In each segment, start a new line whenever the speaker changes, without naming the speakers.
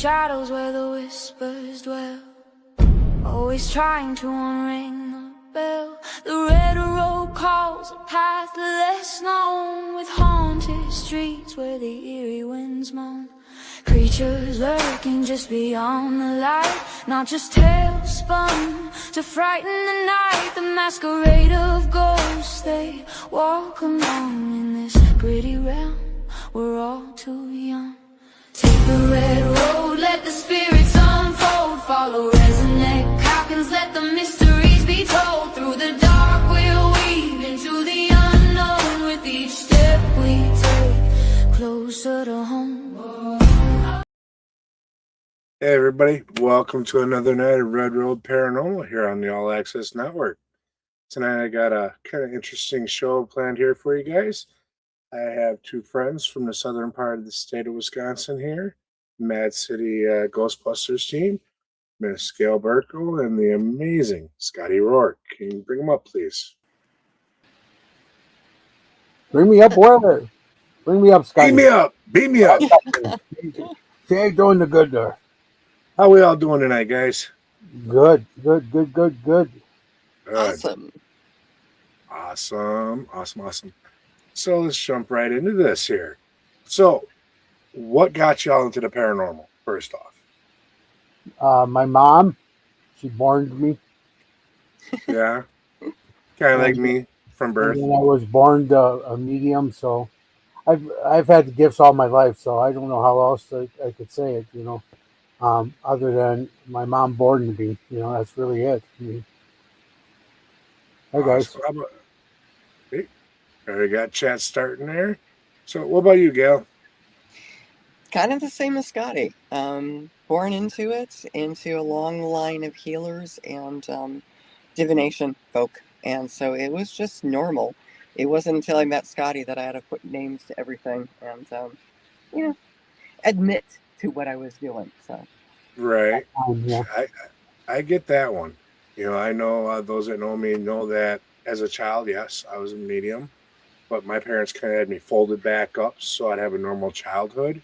shadows where the whispers dwell, always trying to unring the bell. The red road calls a path less known, with haunted streets where the eerie winds moan. Creatures lurking just beyond the light, not just tales spun to frighten the night. The masquerade of ghosts, they walk along in this gritty realm. We're all too young. Take the red road, let the spirits unfold. Follow Rezneck, Calkins, let the mysteries be told. Through the dark we'll weave into the unknown. With each step we take, closer to home.
Hey everybody, welcome to another night of Red Road Paranormal here on the All Access Network. Tonight I got a kind of interesting show planned here for you guys. I have two friends from the southern part of the state of Wisconsin here, Mad City Ghostbusters team, Miss Gail Burkel and the amazing Scotty Rorek. Can you bring them up, please?
Bring me up where? Bring me up, Scotty.
Beam me up! Beam me up!
She ain't doing the good there.
How we all doing tonight, guys?
Good.
Good. Awesome. So let's jump right into this here. So, what got y'all into the paranormal, first off?
My mom, she born me.
Yeah. Kind of like me from birth.
And I was born a medium, so I've had the gifts all my life, so I don't know how else I could say it, you know. Other than my mom born me, you know, that's really it. Hey guys.
Hey, already got chat starting there. So what about you, Gail?
Kind of the same as Scotty. Born into it, into a long line of healers and divination folk. And so it was just normal. It wasn't until I met Scotty that I had to put names to everything and, admit to what I was doing. So
right.
Yeah.
I get that one. You know, I know those that know me know that as a child, yes, I was a medium, but my parents kind of had me folded back up so I'd have a normal childhood.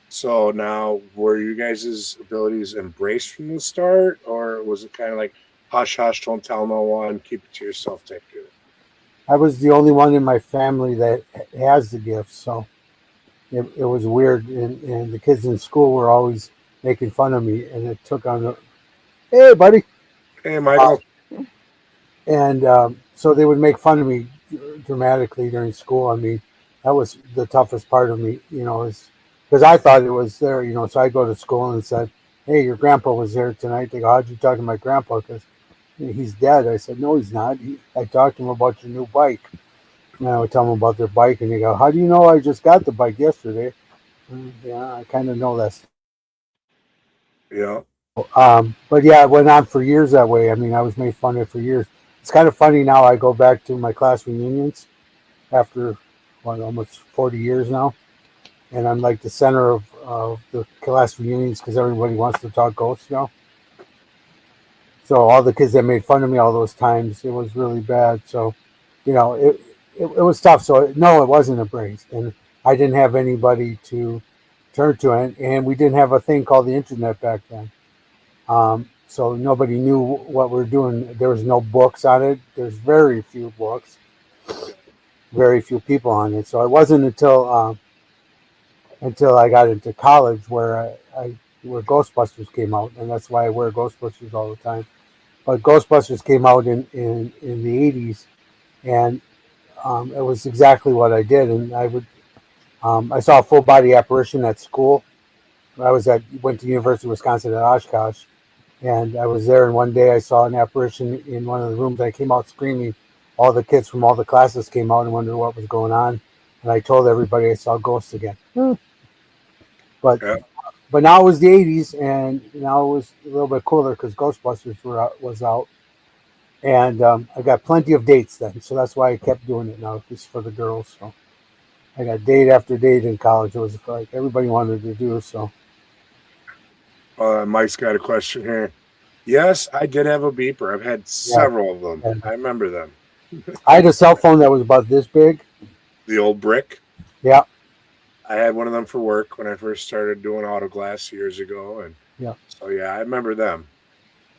So now, were you guys' abilities embraced from the start, or was it kind of like hush hush, don't tell no one, keep it to yourself type deal?
I was the only one in my family that has the gift, so it was weird, and the kids in school were always making fun of me, and it took on hey buddy,
hey Michael,
so they would make fun of me dramatically during school. I mean, that was the toughest part of me, you know, is because I thought it was there, you know. So I go to school and said, hey, your grandpa was there tonight. They go, how'd you talk to my grandpa? Because he's dead. I said, no, he's not. I talked to him about your new bike. And I would tell them about their bike, and they go, how do you know I just got the bike yesterday? Yeah, I kind of know that.
Yeah.
But yeah, it went on for years that way. I mean, I was made fun of for years. It's kind of funny now. I go back to my class reunions after almost 40 years now, and I'm like the center of the class reunions because everybody wants to talk ghosts, you know. So all the kids that made fun of me all those times, it was really bad. So, you know, it was tough. So no, it wasn't embraced, and I didn't have anybody to turn to, and we didn't have a thing called the internet back then. So nobody knew what we were doing. There was no books on it. There's very few books, very few people on it. So it wasn't until I got into college where where Ghostbusters came out, and that's why I wear Ghostbusters all the time. But Ghostbusters came out in the 80s, and it was exactly what I did. And I saw a full body apparition at school. Went to University of Wisconsin at Oshkosh, and I was there. And one day I saw an apparition in one of the rooms. I came out screaming. All the kids from all the classes came out and wondered what was going on. And I told everybody I saw ghosts again. But now it was the 80s, and now it was a little bit cooler because Ghostbusters was out. And I got plenty of dates then, so that's why I kept doing it now, just for the girls. So I got date after date in college. It was like everybody wanted to do so.
Mike's got a question here. Yes, I did have a beeper. I've had several of them. Yeah. I remember them.
I had a cell phone that was about this big.
The old brick?
Yeah.
I had one of them for work when I first started doing auto glass years ago, and
Yeah.
so yeah, I remember them.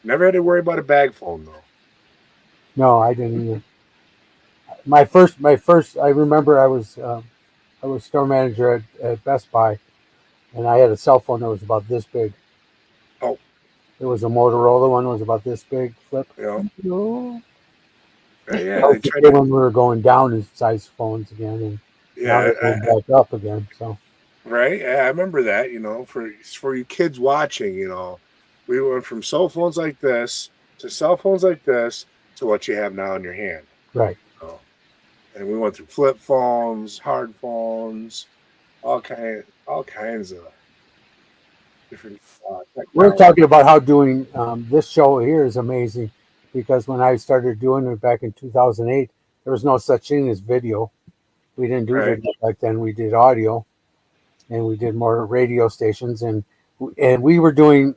Never had to worry about a bag phone though.
No, I didn't either. My first. I remember I was store manager at Best Buy, and I had a cell phone that was about this big.
Oh,
It was a Motorola one. It was about this big. Flip.
you know,
No.
yeah,
That
they
was the
tried
day
to,
when we were going down in size phones again, and now
yeah,
they're going back up again. So
right. Yeah, I remember that. For you kids watching, we went from cell phones like this to cell phones like this to what you have now in your hand.
right.
Oh, and we went through flip phones, hard phones, all kinds of different
We're
technology.
talking about how doing this show here is amazing, because when I started doing it back in 2008, there was no such thing as video. We didn't do
Right.
video back then. We did audio, and we did more radio stations, and we were doing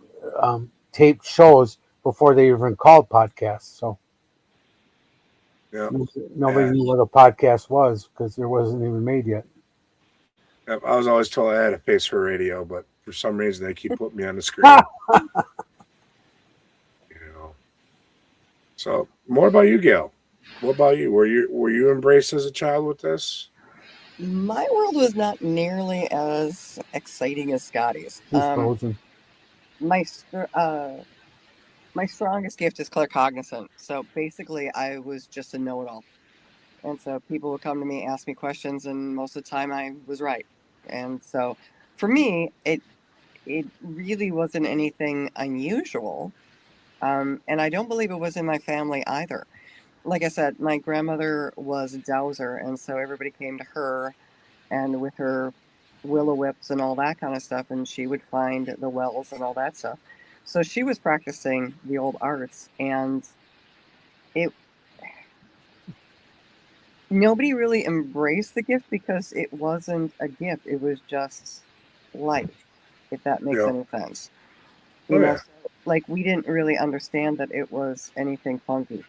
taped shows before they even called podcasts. So
Yeah.
nobody
Yeah.
knew what a podcast was because it wasn't even made yet.
Yep, I was always told I had a face for radio, but for some reason they keep putting me on the screen. you know. So more about you, Gail. What about you? Were you embraced as a child with this?
My world was not nearly as exciting as Scotty's.
He's frozen.
My my strongest gift is claircognizant. So basically, I was just a know-it-all, and so people would come to me, ask me questions, and most of the time I was right. And so, for me, it really wasn't anything unusual, and I don't believe it was in my family either. Like I said, my grandmother was a dowser, and so everybody came to her, and with her willow whips and all that kind of stuff, and she would find the wells and all that stuff. So she was practicing the old arts, and it nobody really embraced the gift because it wasn't a gift. It was just life, if that makes
Yeah.
any sense.
Oh yeah.
So, like, we didn't really understand that it was anything funky.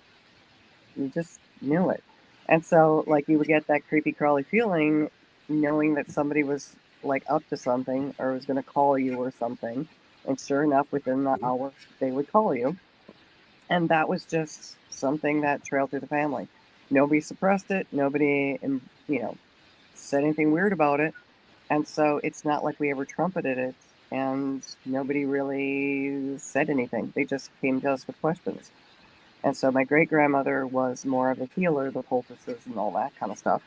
You just knew it. And so, like, you would get that creepy crawly feeling knowing that somebody was like up to something or was going to call you or something. And sure enough, within the hour, they would call you. And that was just something that trailed through the family. Nobody suppressed it. Nobody, said anything weird about it. And so it's not like we ever trumpeted it. And nobody really said anything. They just came to us with questions. And so my great grandmother was more of a healer, the poultices and all that kind of stuff.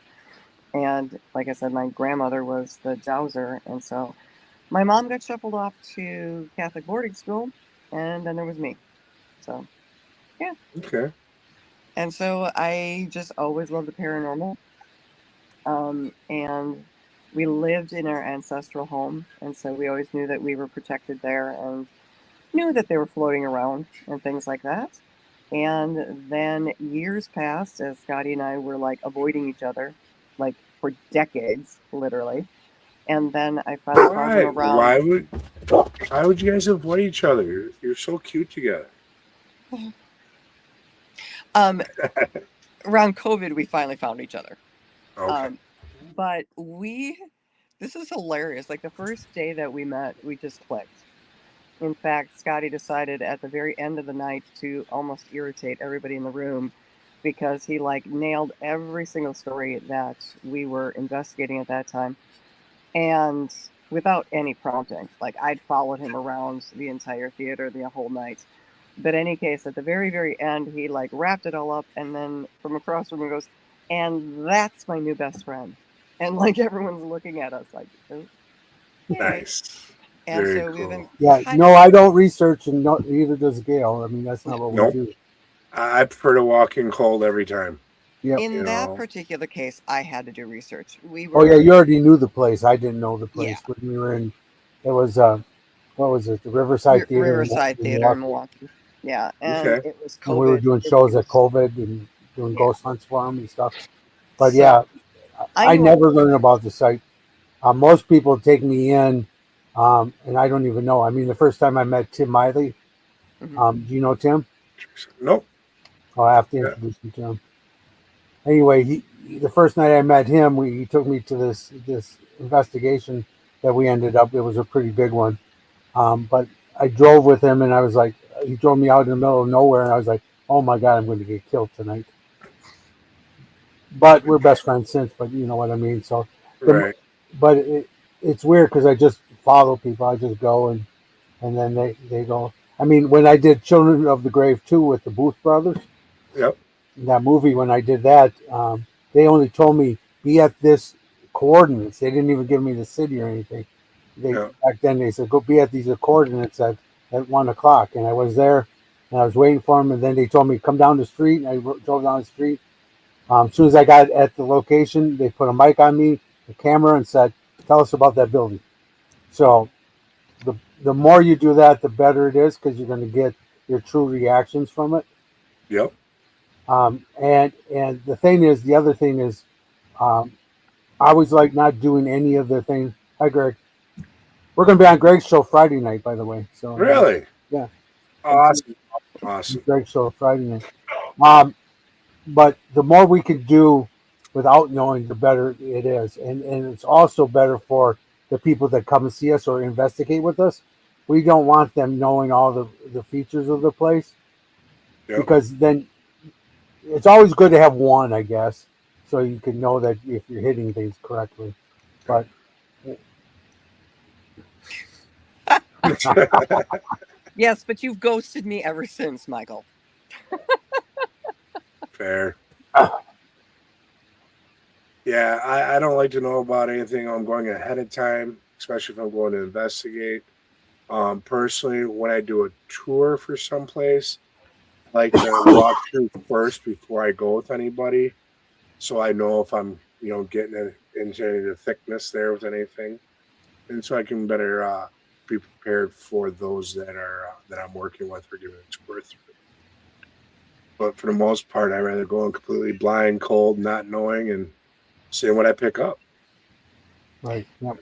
And like I said, my grandmother was the dowser. And so my mom got shuffled off to Catholic boarding school, and then there was me. So, yeah.
Okay.
And so I just always loved the paranormal. And we lived in our ancestral home. And so we always knew that we were protected there and knew that they were floating around and things like that. And then years passed as Scotty and I were like avoiding each other, like for decades, literally. And then I finally found him
Why?
around.
Why would you guys avoid each other? You're so cute together.
Around COVID, we finally found each other.
Okay.
But this is hilarious. Like the first day that we met, we just clicked. In fact, Scotty decided at the very end of the night to almost irritate everybody in the room because he like nailed every single story that we were investigating at that time. And without any prompting, like I'd followed him around the entire theater the whole night. But in any case, at the very, very end, he like wrapped it all up and then from across the room he goes, and that's my new best friend. And like everyone's looking at us like, oh, okay.
Nice.
And
Very
so we've
cool.
been
Yeah, no, I don't research, and neither does Gail. I mean, that's not what
Nope.
we do.
I prefer to walk in cold every time.
Yep.
in that particular case, I had to do research. We were,
Oh yeah, you already knew the place. I didn't know the place
Yeah.
when we were in. It was what was it? The Riverside Theater.
Riverside Theater in Milwaukee. Yeah, and
Okay.
it was COVID.
And we were doing shows at COVID and doing ghost hunts for them and stuff. But
So,
yeah, I
knew
never learned about the site. Most people take me in, and I don't even know. I mean, the first time I met Tim Miley,
Mhm.
do you know Tim?
Nope.
I'll have to
Yeah.
introduce you to him. anyway, the first night I met him, he took me to this investigation that we ended up. It was a pretty big one, but I drove with him, and I was like, he drove me out in the middle of nowhere, and I was like, oh my God, I'm going to get killed tonight. But we're best friends since. But you know what I mean. So,
Right.
But it's weird because I just follow people. I just go and then they go. I mean, when I did Children of the Grave 2 with the Booth brothers,
Yep.
that movie, when I did that, they only told me be at this coordinates. They didn't even give me the city or anything. Back then they said go be at these coordinates at 1:00, and I was there, and I was waiting for them, and then they told me come down the street. And I drove down the street. As soon as I got at the location, they put a mic on me, the camera, and said, "Tell us about that building." So the more you do that, the better it is because you're going to get your true reactions from it.
Yep.
And the other thing is, I always like not doing any of the things. Hi, Greg. We're going to be on Greg's show Friday night, by the way. So
Really?
Yeah.
Awesome.
Greg's show Friday night. But the more we can do without knowing, the better it is, and it's also better for the people that come and see us or investigate with us. We don't want them knowing all the features of the place, because then it's always good to have one, I guess, so you can know that if you're hitting things correctly. But
yes, but you've ghosted me ever since, Michael.
Fair. Yeah, I don't like to know about anything I'm going ahead of time, especially if I'm going to investigate. Personally, when I do a tour for someplace, I like to walk through first before I go with anybody, so I know if I'm, getting into any of the thickness there with anything, and so I can better be prepared for those that I'm working with or giving a tour through. But for the most part, I'd rather go in completely blind, cold, not knowing, and seeing what I pick up.
Right. Yep.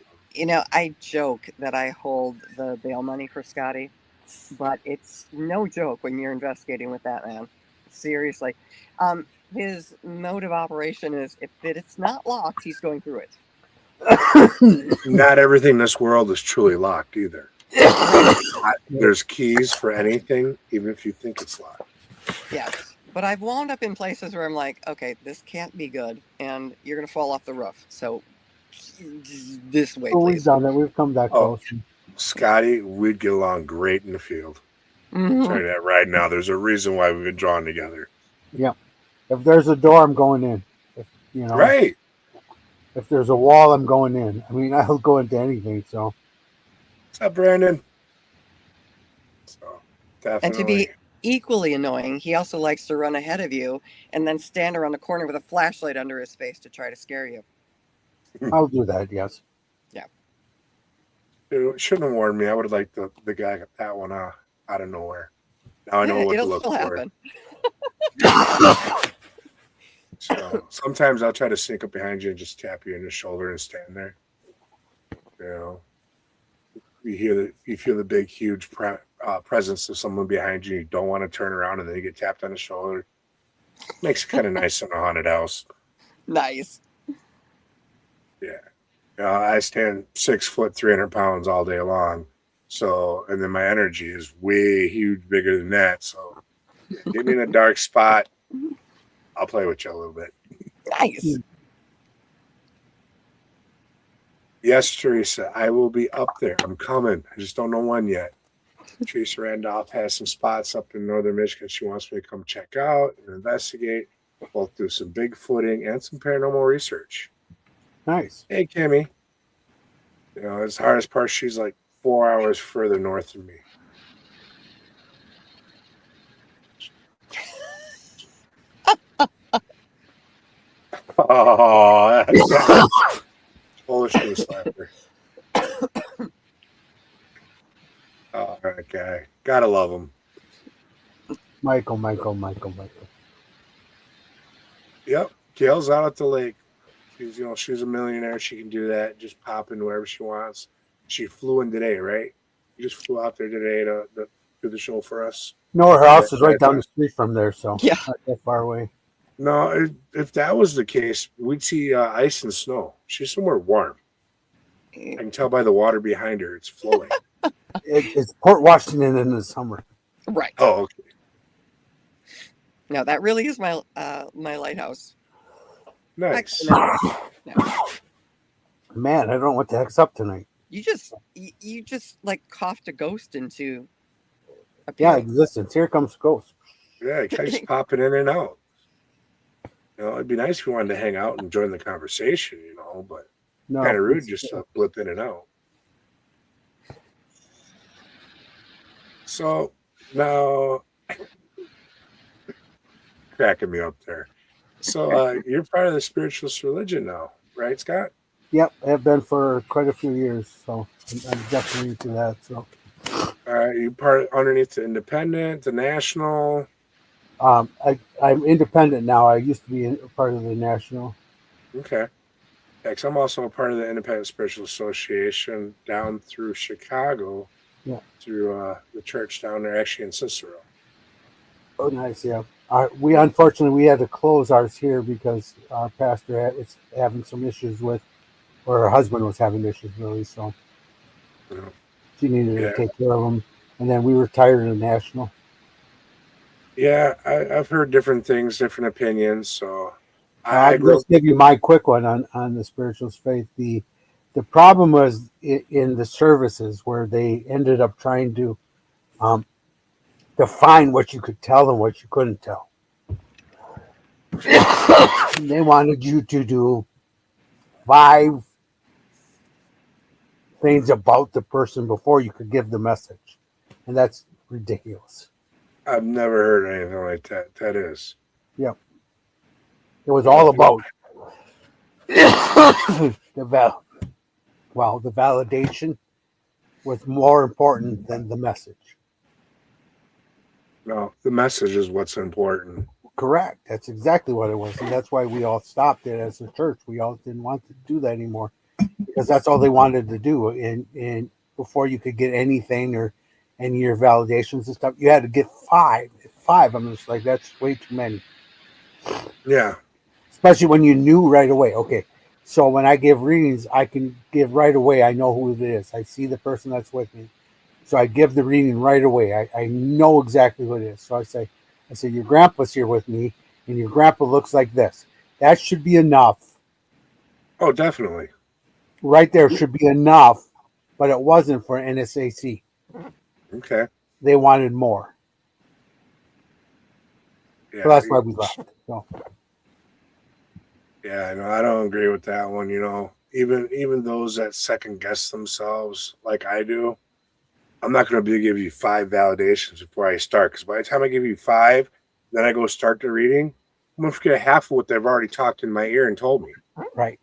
I joke that I hold the bail money for Scotty, but it's no joke when you're investigating with that man. Seriously. His mode of operation is if it's not locked, he's going through it.
Not everything in this world is truly locked either. There's keys for anything, even if you think it's locked.
Yes, but I've wound up in places where I'm like, okay, this can't be good, and you're going to fall off the roof. So this way, please.
We've done that. We've come that close.
Scotty, we'd get along great in the field. I'll tell you that right now. There's a reason why we've been drawn together.
Yeah. If there's a door, I'm going in.
Right.
If there's a wall, I'm going in. I mean, I'll go into anything. So.
What's up, Brandon? So definitely.
And to be equally annoying, he also likes to run ahead of you and then stand around the corner with a flashlight under his face to try to scare you.
I'll do that, yes.
Yeah. Dude, shouldn't have warned me. I would have liked the guy got that one out of nowhere. Now I know what to look for. Happen. So sometimes I'll try to sneak up behind you and just tap you in the shoulder and stand there. You feel the big, huge presence of someone behind you. You don't want to turn around, and then you get tapped on the shoulder. Makes it kind of nice in a haunted house.
Nice.
Yeah. I stand 6 foot, 300 pounds all day long. So, and then my energy is way huge, bigger than that. So, get me in a dark spot. I'll play with you a little bit.
Nice.
Yes, Teresa, I will be up there. I'm coming. I just don't know when yet. Teresa Randolph has some spots up in northern Michigan she wants me to come check out and investigate. Both do some Bigfooting and some paranormal research.
Nice.
Hey, Kimmy. As hardest part, she's like 4 hours further north than me. Oh, that's Polish shoe slapper. Oh, that guy. Gotta love him.
Michael.
Yep. Gail's out at the lake. She's a millionaire. She can do that. Just pop in wherever she wants. She flew in today, right? You just flew out there today to do the show for us.
No, her house is right down the street from there, so
yeah,
not that far away.
No, if that was the case, we'd see ice and snow. She's somewhere warm. I can tell by the water behind her; it's flowing.
It's Port Washington in the summer.
Right.
Oh, okay.
No, that really is my my lighthouse.
Nice.
No.
Man, I don't know what the heck's up tonight.
You just like coughed a ghost into
Yeah,
appearance.
existence. Here comes Ghost.
Yeah, it keeps popping in and out. It'd be nice if you wanted to hang out and join the conversation, but
No,
kind of rude just to blip in and out. So now, cracking me up there. So you're part of the spiritualist religion now, right, Scott?
Yep, I've been for quite a few years, so I'm definitely into that. So,
You part underneath the independent, the national.
I'm independent now. I used to be part of the national.
Okay. Because I'm also a part of the Independent Spiritual Association down through Chicago.
Yeah.
Through the church down there, actually in Cicero.
Oh, nice. Yeah. We unfortunately had to close ours here because our pastor was having some issues with, or her husband was having issues really. So she needed to take care of them, and then we retired in national.
Yeah, I've heard different things, different opinions. So
I'll just give you my quick one on the spiritualist faith. The problem was in the services where they ended up trying to define what you could tell and what you couldn't tell. They wanted you to do 5 things about the person before you could give the message, and that's ridiculous.
I've never heard anything like that. That is.
Yep. It was all about the validation was more important than the message.
No, the message is what's important.
Correct. That's exactly what it was. And that's why we all stopped it as a church. We all didn't want to do that anymore because that's all they wanted to do. And before you could get anything or any of your validations and stuff, you had to get 5. 5. I'm just like, that's way too many.
Yeah.
Especially when you knew right away. Okay, so when I give readings, I can give right away. I know who it is. I see the person that's with me. So I give the reading right away. I know exactly who it is. So I say, your grandpa's here with me, and your grandpa looks like this. That should be enough.
Oh, definitely.
Right there should be enough, but it wasn't for NSAC.
Okay.
They wanted more.
Yeah,
so that's why we left. So.
Yeah, no, I don't agree with that one. Even those that second guess themselves like I do, I'm not going to be able to give you 5 validations before I start. Because by the time I give you 5, then I go start the reading, I'm going to forget half of what they've already talked in my ear and told me.
Right.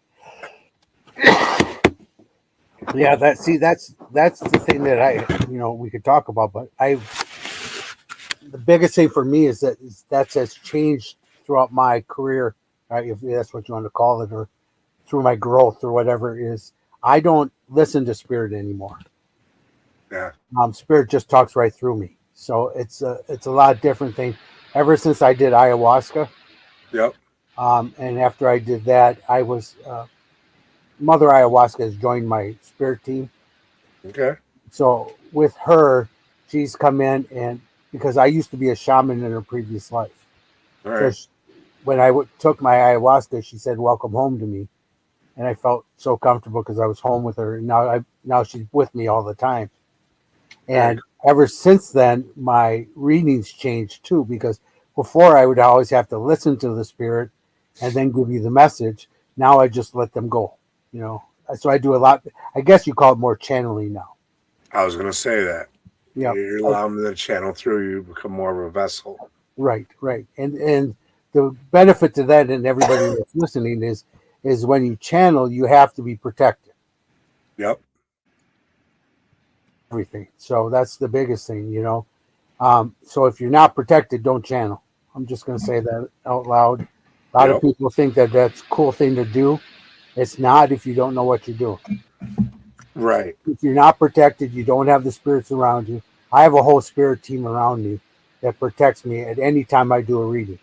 Yeah, that's the thing that we could talk about. But the biggest thing for me is that has changed throughout my career. Right, if that's what you want to call it, or through my growth or whatever it is, I don't listen to spirit anymore.
Yeah.
Spirit just talks right through me. So it's a lot different thing. Ever since I did ayahuasca.
Yep.
And after I did that, I was Mother Ayahuasca has joined my spirit team.
Okay.
So with her, she's come in, and because I used to be a shaman in her previous life.
All right.
So when I took my ayahuasca, she said, "Welcome home" to me, and I felt so comfortable because I was home with her. And now she's with me all the time. And ever since then, my readings changed too, because before I would always have to listen to the spirit and then give you the message. Now I just let them go. So I do a lot. I guess you call it more channeling now.
I was going to say that.
Yeah,
you're allowing them to channel through you, become more of a vessel.
Right. And the benefit to that, and everybody that's listening, is when you channel, you have to be protected.
Yep.
Everything. So that's the biggest thing, So if you're not protected, don't channel. I'm just going to say that out loud. A lot of people think that that's a cool thing to do. It's not if you don't know what you're doing.
Right.
If you're not protected, you don't have the spirits around you. I have a whole spirit team around me that protects me at any time I do a reading.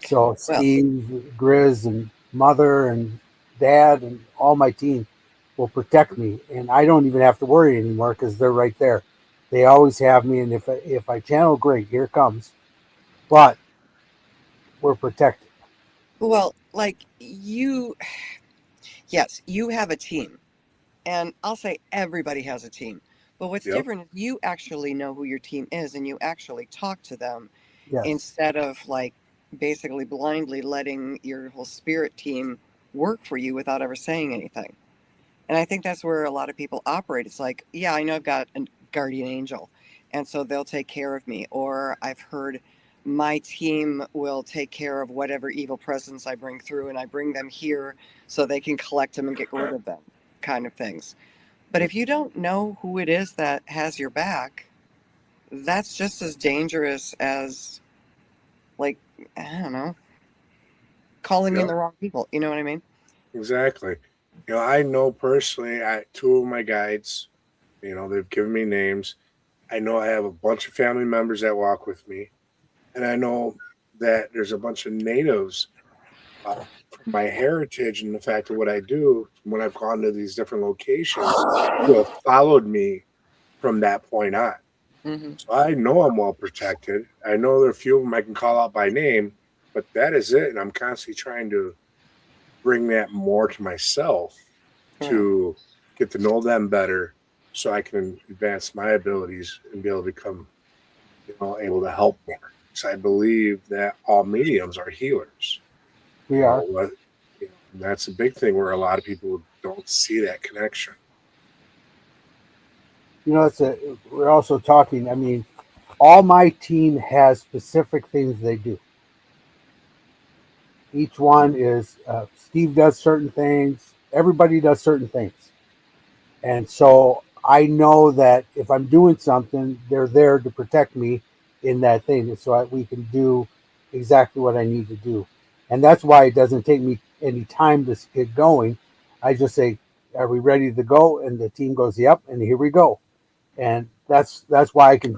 So
Well,
Steve, Grizz, and Mother, and Dad, and all my team will protect me, and I don't even have to worry anymore because they're right there. They always have me, and if I channel, great, here it comes. But we're protected.
well, like you, yes, you have a team. And I'll say everybody has a team. But what's
Yep.
different is you actually know who your team is and you actually talk to them
Yes.
instead of like basically blindly letting your whole spirit team work for you without ever saying anything. And I think that's where a lot of people operate. It's like, yeah, I know I've got a guardian angel, and so they'll take care of me. Or I've heard my team will take care of whatever evil presence I bring through, and I bring them here so they can collect them and get rid of them, kind of things. But if you don't know who it is that has your back, that's just as dangerous as, like, I don't know, calling in
Yep.
the wrong people. You know what I mean?
Exactly. I know personally, two of my guides, they've given me names. I know I have a bunch of family members that walk with me, and I know that there's a bunch of natives from my heritage and the fact of what I do when I've gone to these different locations who have followed me from that point on.
Hmm.
So I know I'm well protected. I know there are a few of them I can call out by name, but that is it. And I'm constantly trying to bring that more to myself
Yeah.
to get to know them better so I can advance my abilities and be able to become able to help more. Because I believe that all mediums are healers.
We are.
And that's a big thing where a lot of people don't see that connection.
We're also talking. I mean, all my team has specific things they do. Each one is Steve does certain things. Everybody does certain things, and so I know that if I'm doing something, they're there to protect me in that thing, so we can do exactly what I need to do. And that's why it doesn't take me any time to get going. I just say, "Are we ready to go?" And the team goes, "Yep," and here we go. And that's why I can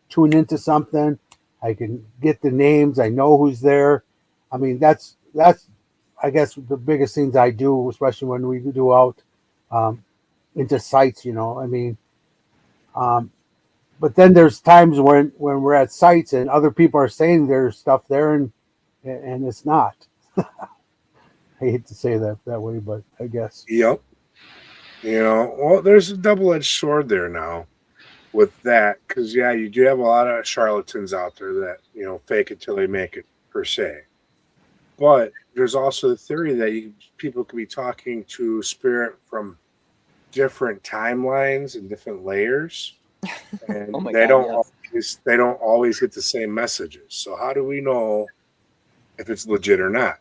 tune into something. I can get the names. I know who's there. I mean, that's I guess the biggest things I do, especially when we do out um, into sites. I mean, um, but then there's times when we're at sites and other people are saying there's stuff there and it's not. I hate to say that way, but I guess.
Yep. Well, there's a double-edged sword there now with that because yeah, you do have a lot of charlatans out there that fake it till they make it per se. But there's also the theory that people could be talking to spirit from different timelines and different layers,
Oh
and
my God, yes.
they don't always get the same messages. So how do we know if it's legit or not?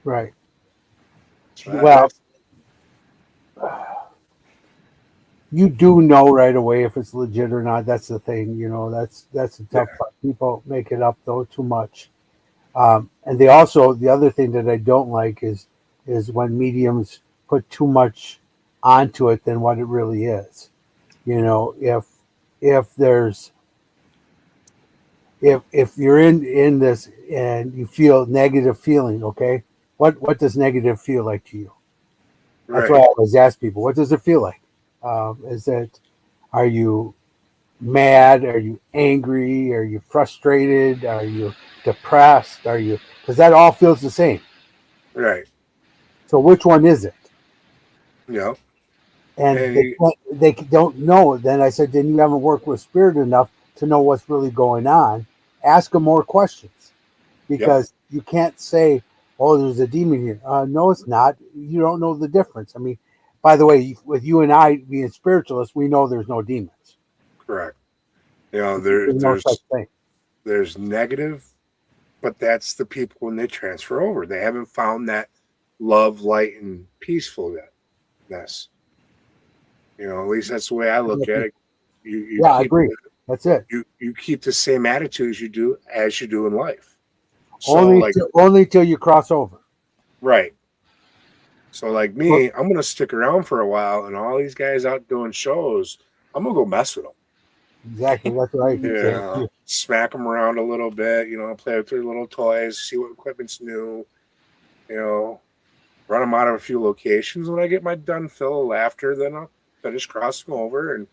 Right. Well,
That's
you do know right away if it's legit or not. That's the thing. That's the
yeah,
tough part. People make it up though too much. And they also the other thing that I don't like is when mediums put too much onto it than what it really is. If there's if you're in this and you feel negative feeling, okay, what does negative feel like to you? That's
right,
what I always ask people. What does it feel like? Is it are you mad? Are you angry? Are you frustrated? Are you depressed? Are you because that all feels the same.
right,
So which one is it?
yeah,
And
and you,
they don't know. Then I said, then you haven't worked with spirit enough to know what's really going on. Ask them more questions
yep,
because you can't say, "Oh, there's a demon here." No, it's not. You don't know the difference. I mean, by the way, with you and I being spiritualists, we know there's no demons.
correct.
There's no such thing.
There's negative, but that's the people when they transfer over. They haven't found that love, light, and peacefulness. At least that's the way I look at it. You
Yeah, I
keep
agree. That's it.
you keep the same attitude as you do in life. So like
Only till you cross over.
right. So like
Well,
me, I'm gonna stick around for a while, and all these guys out doing shows, I'm gonna go mess with them.
Exactly. That's what I keep saying.
Yeah, smack them around a little bit, play with their little toys, see what equipment's new, you know, run them out of a few locations. When I get my done fill of laughter, then I'll finish crossing over and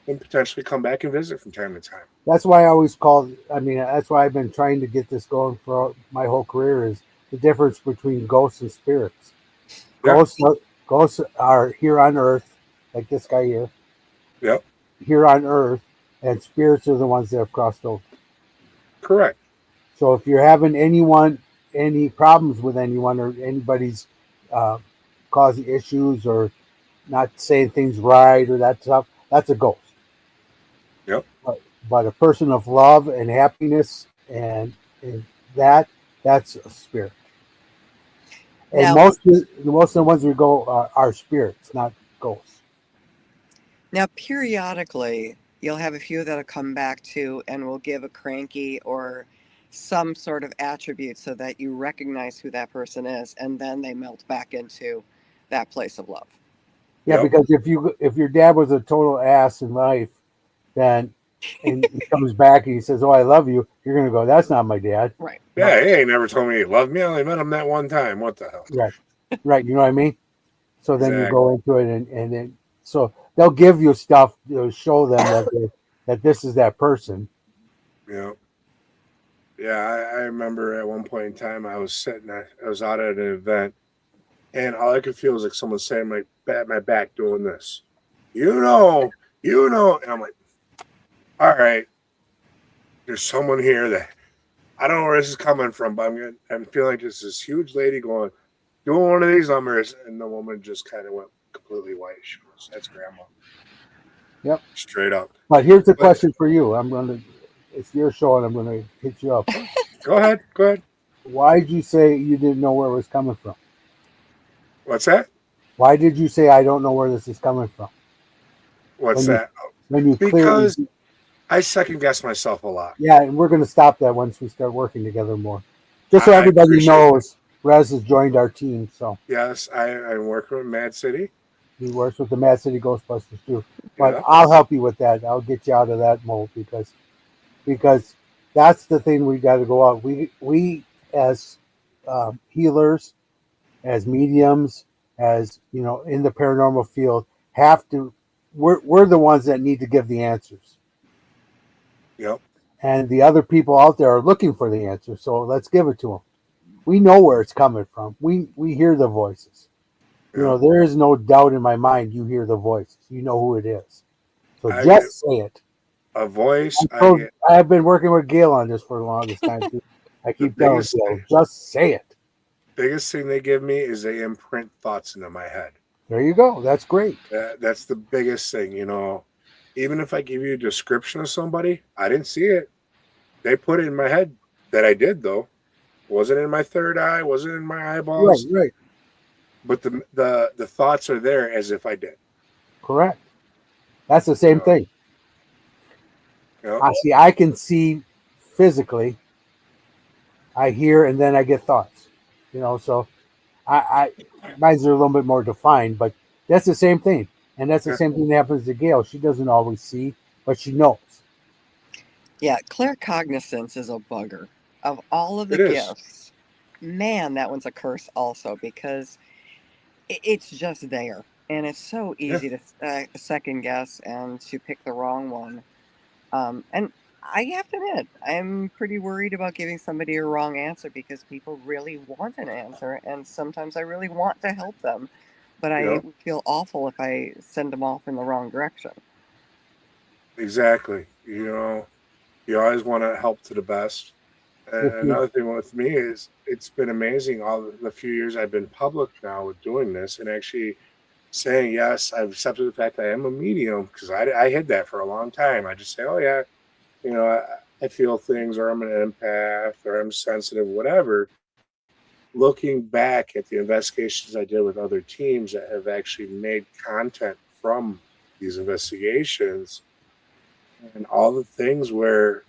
potentially come back and visit from time to time.
That's why I always call. I mean, that's why I've been trying to get this going for my whole career. Is the difference between ghosts and spirits.
Yeah.
Ghosts are here on Earth, like this guy here.
Yep.
Here on Earth, and spirits are the ones that have crossed over.
Correct.
So if you're having any problems with anyone, or anybody's causing issues or not saying things right or that stuff, that's a ghost.
Yep.
But a person of love and happiness and that's a spirit. And
Now-
most of the ones we go are spirits, not ghosts.
Now, periodically, you'll have a few that'll come back to and will give a cranky or some sort of attribute so that you recognize who that person is, and then they melt back into that place of love.
Yeah,
Yep.
because if your dad was a total ass in life, then and he comes back and he says, "Oh, I love you," you're gonna go, "That's not my dad."
Right.
Yeah, he ain't never told me he loved me. I only met him that one time. What the hell?
Right. You know what I mean? So then you
Exactly.
go into it, and then so they'll give you stuff to show them that this is that person.
Yeah. Yeah, I remember at one point in time I was out at an event, and all I could feel was like someone saying my back doing this. And I'm like, all right, there's someone here that I don't know where this is coming from, but I'm feeling like there's this huge lady doing one of these numbers, and the woman just kind of went completely white. She goes, "That's grandma."
Yep.
Straight up.
But here's the question for you. It's your show, and I'm gonna hit you up.
Go ahead.
Why did you say you didn't know where it was coming from?
What's that?
Why did you say I don't know where this is coming from?
What's that?
When you
Because I second guess myself a lot.
Yeah, and we're going to stop that once we start working together more. Just so
I
everybody
appreciate
knows, Rez has joined our team. So
Yes, I'm working with Mad City.
he works with the Mad City Ghostbusters too. But
Yeah.
I'll help you with that. I'll get you out of that mold because that's the thing we got to go out. We as healers, as mediums, as in the paranormal field, have to. We're the ones that need to give the answers.
Yep.
And the other people out there are looking for the answer. So let's give it to them. We know where it's coming from. We hear the voices.
Yeah.
There is no doubt in my mind. You hear the voices. You know who it is. So
I
just say it.
A voice.
I've been working with Gail on this for the longest time too. I keep telling Gail, just say it.
Biggest thing they give me is they imprint thoughts into my head.
There you go. That's great.
That's the biggest thing, Even if I give you a description of somebody, I didn't see it. They put it in my head that I did, though. Wasn't in my third eye, wasn't in my eyeballs.
Right.
But the thoughts are there as if I did.
Correct. That's the same thing.
Yep.
I can see physically. I hear, and then I get thoughts. So mine's are a little bit more defined, but that's the same thing. And that's the same thing that happens to Gail. She doesn't always see, but she knows.
Yeah, claircognizance is a bugger. Of all of the gifts, man, that one's a curse also, because it's just there. And it's so easy to second guess and to pick the wrong one. And I have to admit, I'm pretty worried about giving somebody a wrong answer because people really want an answer. And sometimes I really want to help them. But I feel awful if I send them off in the wrong direction.
Exactly. You always want to help to the best. And another thing with me is it's been amazing all the few years I've been public now with doing this and actually saying, yes, I've accepted the fact that I am a medium, because I hid that for a long time. I just say, oh, yeah, I feel things, or I'm an empath, or I'm sensitive, whatever. Looking back at the investigations I did with other teams that have actually made content from these investigations, and all the things where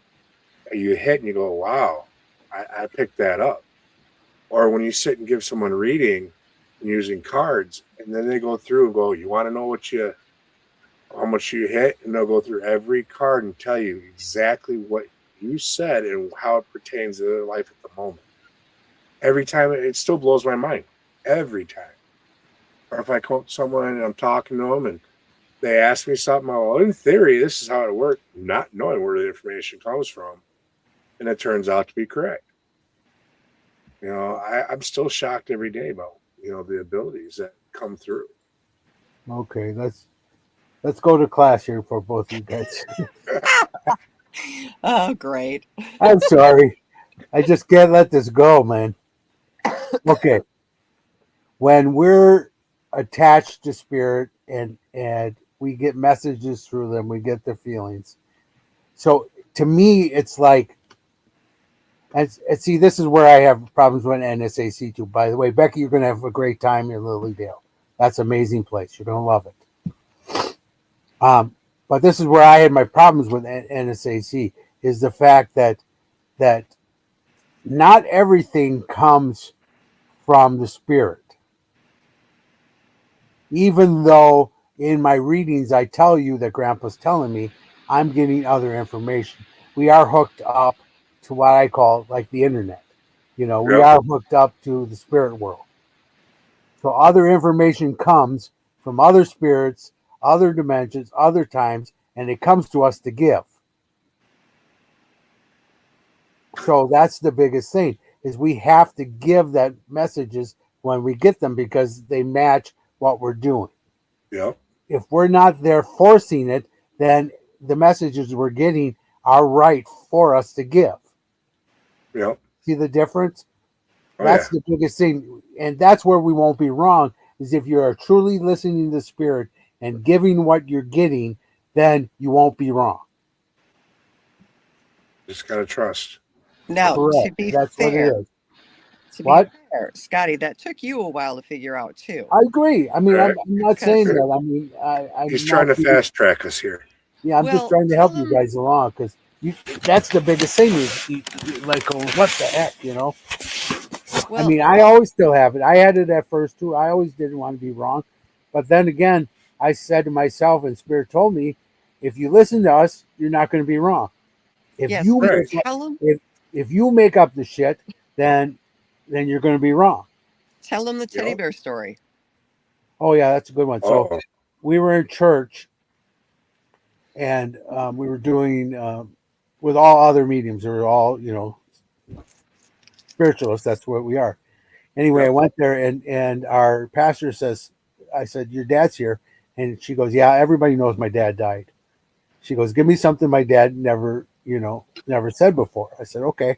you hit and you go, wow, I picked that up. Or when you sit and give someone a reading and using cards, and then they go through and go, you want to know how much you hit, and they'll go through every card and tell you exactly what you said and how it pertains to their life at the moment. Every time, it still blows my mind. Every time. Or if I quote someone and I'm talking to them and they ask me something, well, in theory, this is how it worked, not knowing where the information comes from. And it turns out to be correct. You know, I'm still shocked every day about, you know, the abilities that come through.
Okay, let's go to class here for both of you guys.
Oh, great.
I'm sorry. I just can't let this go, man. Okay. When we're attached to spirit and we get messages through them, we get their feelings. So to me, it's like, and see, this is where I have problems with NSAC too. By the way, Becky, you're going to have a great time in Lilydale. That's an amazing place. You're going to love it. But this is where I had my problems with NSAC, is the fact that not everything comes from the spirit. Even though in my readings I tell you that Grandpa's telling me, I'm getting other information. We are hooked up to what I call like the internet. You know, we are hooked up to the spirit world. So other information comes from other spirits, other dimensions, other times, and it comes to us to give. So that's the biggest thing, is we have to give that messages when we get them because they match what we're doing.
Yep.
If we're not there forcing it, then the messages we're getting are right for us to give.
Yep.
See the difference?
Oh,
That's the biggest thing. And that's where we won't be wrong, is if you're truly listening to the spirit and giving what you're getting, then you won't be wrong.
Just got to trust.
Now,
Correct.
to be
That's
fair,
what it is.
Scotty, that took you a while to figure out too.
I agree. I mean, I'm not saying that. I mean, I'm
He's
not
trying to fast track us here.
Yeah, I'm just trying to help you guys along, because that's the biggest thing. Is like, oh, what the heck, you know?
Well,
I mean, I always still have it. I had it at first too. I always didn't want to be wrong, but then again, I said to myself, and Spirit told me, if you listen to us, you're not going to be wrong. If
yes,
you
Right.
tell them.
if you make up the shit, then you're going to be wrong.
Tell them the teddy bear story.
Oh yeah, that's a good one.
Uh-oh.
So we were in church, and we were doing with all other mediums. They were all, you know, spiritualists. That's what we are. Anyway,
Yep.
I went there, and our pastor says, I said, your dad's here. And she goes, yeah, everybody knows my dad died. She goes, give me something my dad never said before. I said, okay.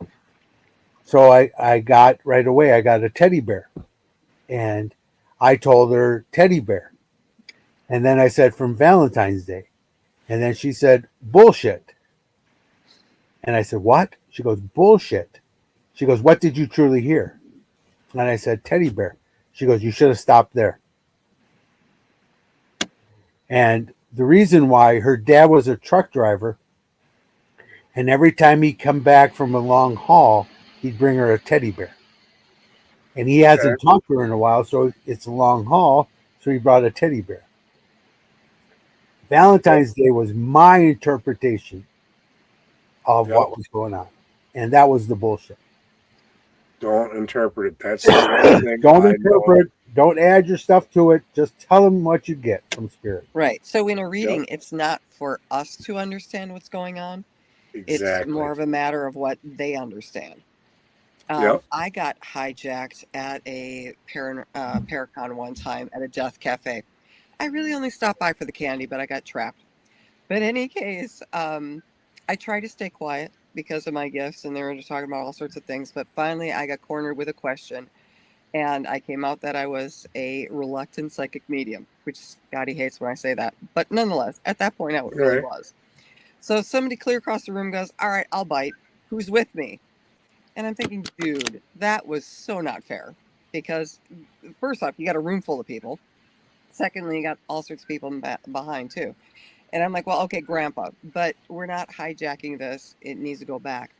So I got right away, I got a teddy bear. And I told her teddy bear. And then I said, from Valentine's Day. And then she said, bullshit. And I said, what? She goes, bullshit. She goes, what did you truly hear? And I said, teddy bear. She goes, you should have stopped there. And the reason why, her dad was a truck driver, and every time he'd come back from a long haul, he'd bring her a teddy bear. And he hasn't talked to her in a while, so it's a long haul, so he brought a teddy bear. Valentine's Day was my interpretation of what was going on. And that was the bullshit.
Don't interpret it. That's the one thing.
Don't interpret. Don't add your stuff to it. Just tell them what you get from spirit.
Right. So in a reading, it's not for us to understand what's going on.
Exactly.
It's more of a matter of what they understand. I got hijacked at a Paracon one time at a death cafe. I really only stopped by for the candy, but I got trapped. But in any case, I tried to stay quiet because of my gifts, and they were just talking about all sorts of things. But finally, I got cornered with a question, and I came out that I was a reluctant psychic medium, which Scotty hates when I say that. But nonetheless, at that point, I really was. So somebody clear across the room goes, all right, I'll bite. Who's with me? And I'm thinking, dude, that was so not fair. Because first off, you got a room full of people. Secondly, you got all sorts of people behind too. And I'm like, well, okay, Grandpa, but we're not hijacking this. It needs to go back.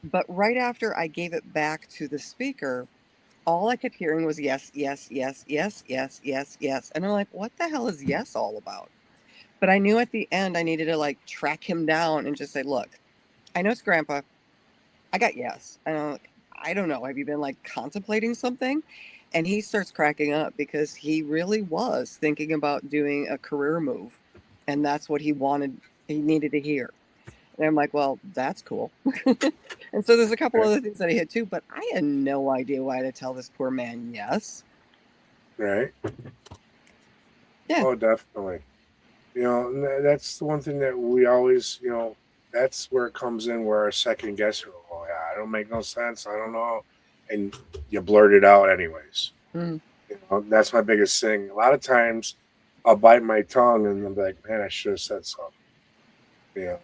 But right after I gave it back to the speaker, all I kept hearing was yes, yes, yes, yes, yes, yes, yes. And I'm like, what the hell is yes all about? But I knew at the end I needed to like track him down and just say, look, I know it's Grandpa. I got yes. I don't know. Have you been like contemplating something? And he starts cracking up because he really was thinking about doing a career move. And that's what he needed to hear. And I'm like, well, that's cool. And so there's a couple other things that I hit too, but I had no idea why to tell this poor man yes.
Right.
Yeah.
Oh, definitely. You know, that's the one thing that we always, you know, that's where it comes in where our second guesser, oh, yeah, I don't make no sense. I don't know. And you blurt it out anyways.
Mm.
You know, that's my biggest thing. A lot of times I'll bite my tongue and I'm like, man, I should have said something. Yeah.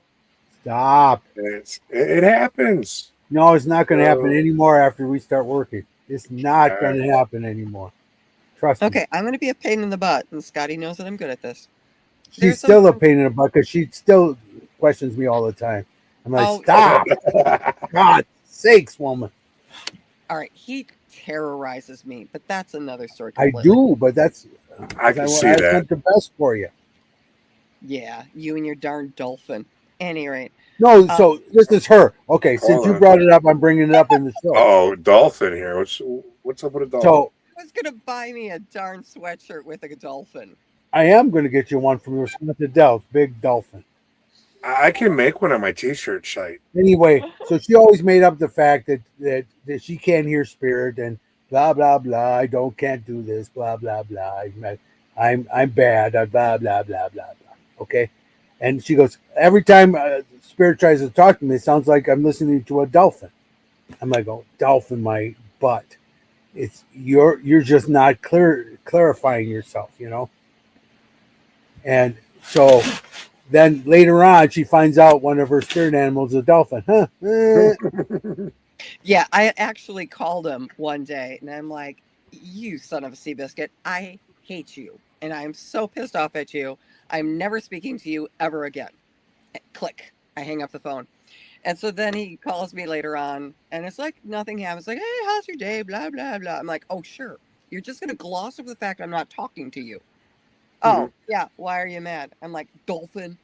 Stop.
It happens.
No, it's not going to happen anymore after we start working. It's not going to happen anymore. Trust me.
Okay, I'm going to be a pain in the butt, and Scotty knows that I'm good at this.
She's still a pain in the butt because she still questions me all the time. I'm like, stop. God sakes, woman.
All right, he terrorizes me, but that's another story.
I do, but that's
I can see that.
I want the best for you.
Yeah, you and your darn dolphin. Any rate.
No, so this is her. Okay, since you brought it up, I'm bringing it up in the show.
Oh, dolphin here. What's up with a dolphin?
So
I was gonna buy me a darn sweatshirt with a dolphin.
I am going to get you one from your Santa Dells, big dolphin.
I can make one on my t-shirt site.
Anyway, so she always made up the fact that she can't hear spirit and blah blah blah. I can't do this. Blah blah blah. I'm bad. Blah blah blah blah blah. Okay, and she goes every time spirit tries to talk to me, it sounds like I'm listening to a dolphin. I'm like, oh, dolphin, my butt. It's you're just not clarifying yourself, you know. And so then later on, she finds out one of her spirit animals is a dolphin. Huh?
Yeah, I actually called him one day, and I'm like, you son of a sea biscuit, I hate you, and I'm so pissed off at you. I'm never speaking to you ever again. Click. I hang up the phone. And so then he calls me later on, and it's like nothing happens. Like, hey, how's your day? Blah, blah, blah. I'm like, oh, sure. You're just going to gloss over the fact I'm not talking to you. Oh, yeah. Why are you mad? I'm like, dolphin.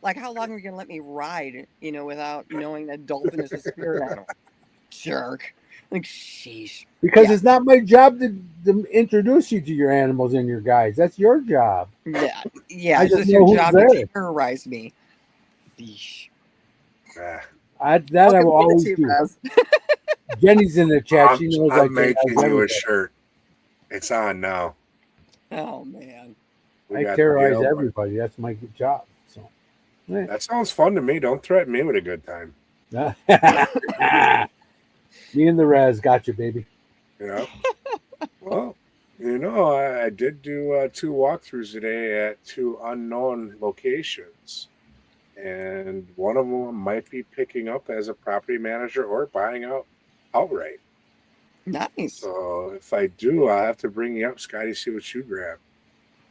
Like, how long are you going to let me ride, you know, without knowing that dolphin is a spirit animal? Jerk. Like, sheesh.
Because it's not my job to introduce you to your animals and your guides. That's your job.
Yeah. Yeah.
I
It's
just
just
know
your job
who's
to
there.
terrorize me. Sheesh.
I will always do. Jenny's in the chat. She knows
I'm making you a shirt. It's on now.
Oh man,
I terrorize everybody. That's my job. So
that sounds fun to me. Don't threaten me with a good time.
Me and the Rez got you, baby.
Yeah. Well, you know, I did do 2 walkthroughs today at 2 unknown locations. And one of them might be picking up as a property manager or buying out outright.
Nice.
So if I do, I'll have to bring you up, Scotty, see what you grab.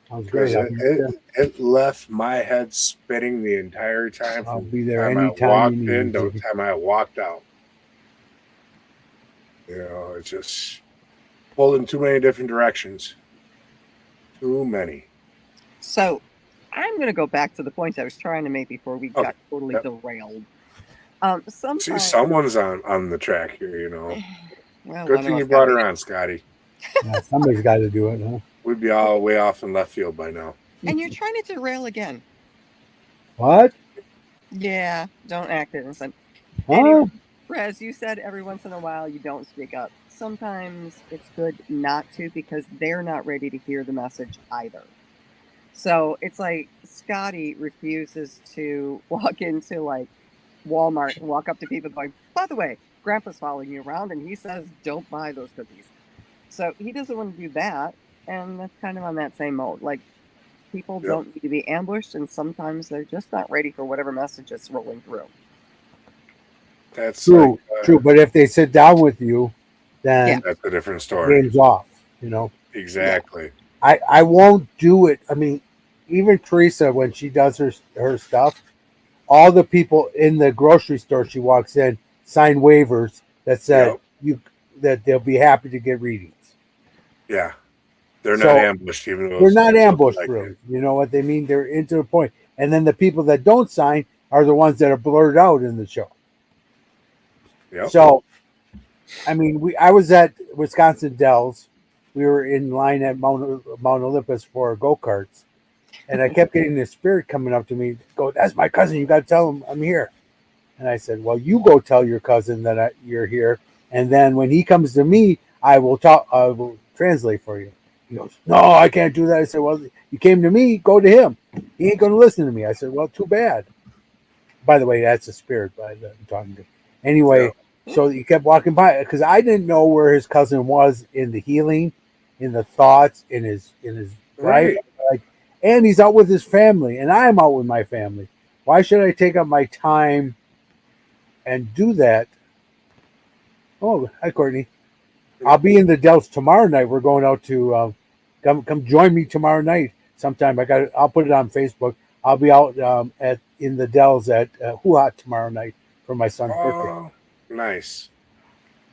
Sounds great.
It left my head spinning the entire time.
I'll be there
anytime
anytime
I walked
you need
in to
me,
the time I walked out. You know, it's just pulled in too many different directions. Too many.
So I'm going to go back to the points I was trying to make before we got totally derailed.
See, someone's on the track here, you know.
Well,
good thing you brought her on, Scotty.
Yeah, somebody's got to do it, huh?
We'd be all way off in left field by now.
And you're trying to derail again.
What?
Yeah, don't act innocent.
Huh?
Anyway, Rez, you said every once in a while you don't speak up. Sometimes it's good not to because they're not ready to hear the message either. So it's like Scotty refuses to walk into like Walmart and walk up to people going, by the way, Grandpa's following you around and he says don't buy those cookies. So he doesn't want to do that. And that's kind of on that same mode. Like people don't need to be ambushed and sometimes they're just not ready for whatever message is rolling through.
That's
true, true. But if they sit down with you, then
that's a different story.
Game's off, you know.
Exactly.
Yeah. I won't do it. I mean, even Teresa, when she does her stuff, all the people in the grocery store she walks in sign waivers that said that they'll be happy to get readings.
Yeah. They're not ambushed, even though
they're not ambushed, really. You know what they mean? They're into the point. And then the people that don't sign are the ones that are blurred out in the show.
Yep.
So, I mean, I was at Wisconsin Dells. We were in line at Mount Olympus for go-karts. And I kept getting this spirit coming up to me, go, that's my cousin. You got to tell him I'm here. And I said, well, you go tell your cousin that you're here. And then when he comes to me, I will translate for you. He goes, no, I can't do that. I said, well, you came to me, go to him. He ain't going to listen to me. I said, well, too bad. By the way, that's a spirit that I'm talking to. Anyway, so he kept walking by because I didn't know where his cousin was in the healing, in the thoughts, in his life. Like, and he's out with his family, and I'm out with my family. Why should I take up my time and do that? Oh, hi, Courtney. I'll be in the Dells tomorrow night. We're going out to come join me tomorrow night sometime. I'll put it on Facebook. I'll be out in the Dells at Hoo-Ha tomorrow night for my son's birthday.
Nice.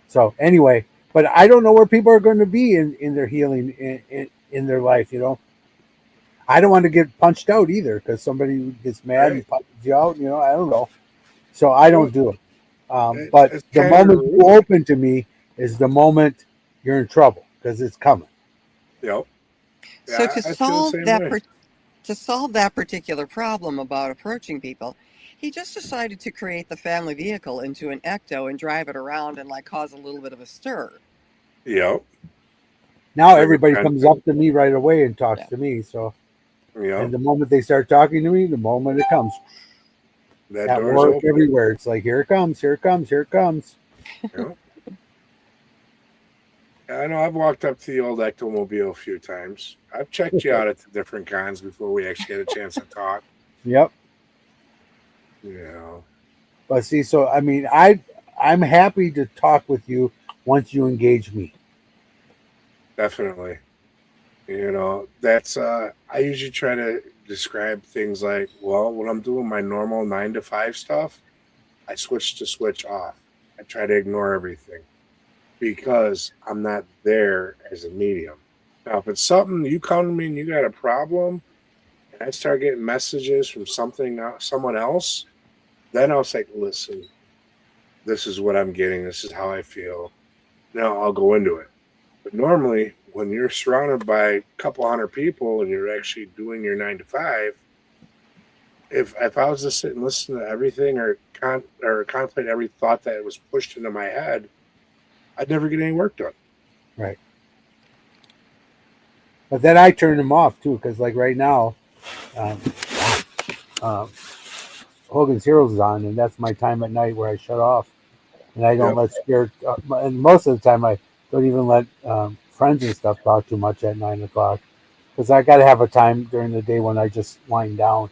So anyway, but I don't know where people are going to be in their healing in their life. You know, I don't want to get punched out either because somebody gets mad and punches you out. You know, I don't know. So I don't do it. But the moment you open to me is the moment you're in trouble because it's coming.
Yep.
So to solve that particular problem about approaching people, he just decided to create the family vehicle into an ecto and drive it around and like cause a little bit of a stir.
Yep.
Now everybody comes up to me right away and talks to me. So, and the moment they start talking to me, the moment it comes, that work open everywhere. It's like, here it comes, here it comes, here it comes.
Yep. I know I've walked up to the old Ectomobile a few times. I've checked you out at the different cons before we actually had a chance to talk.
Yep.
Yeah.
But see, so I mean, I'm happy to talk with you once you engage me.
Definitely. You know, that's I usually try to describe things like, well, when I'm doing my normal 9 to 5 stuff, I switch off. I try to ignore everything because I'm not there as a medium. Now, if it's something you come to me and you got a problem, and I start getting messages from someone else, then I'll say, listen, this is what I'm getting. This is how I feel. Now I'll go into it. But normally, when you're surrounded by a couple hundred people and you're actually doing your 9 to 5, if I was to sit and listen to everything or contemplate every thought that was pushed into my head, I'd never get any work done.
Right. But then I turn them off too, because like right now, Hogan's Heroes is on, and that's my time at night where I shut off, and I don't let spirit. And most of the time, I don't even let friends and stuff talk too much at 9 o'clock, because I got to have a time during the day when I just wind down,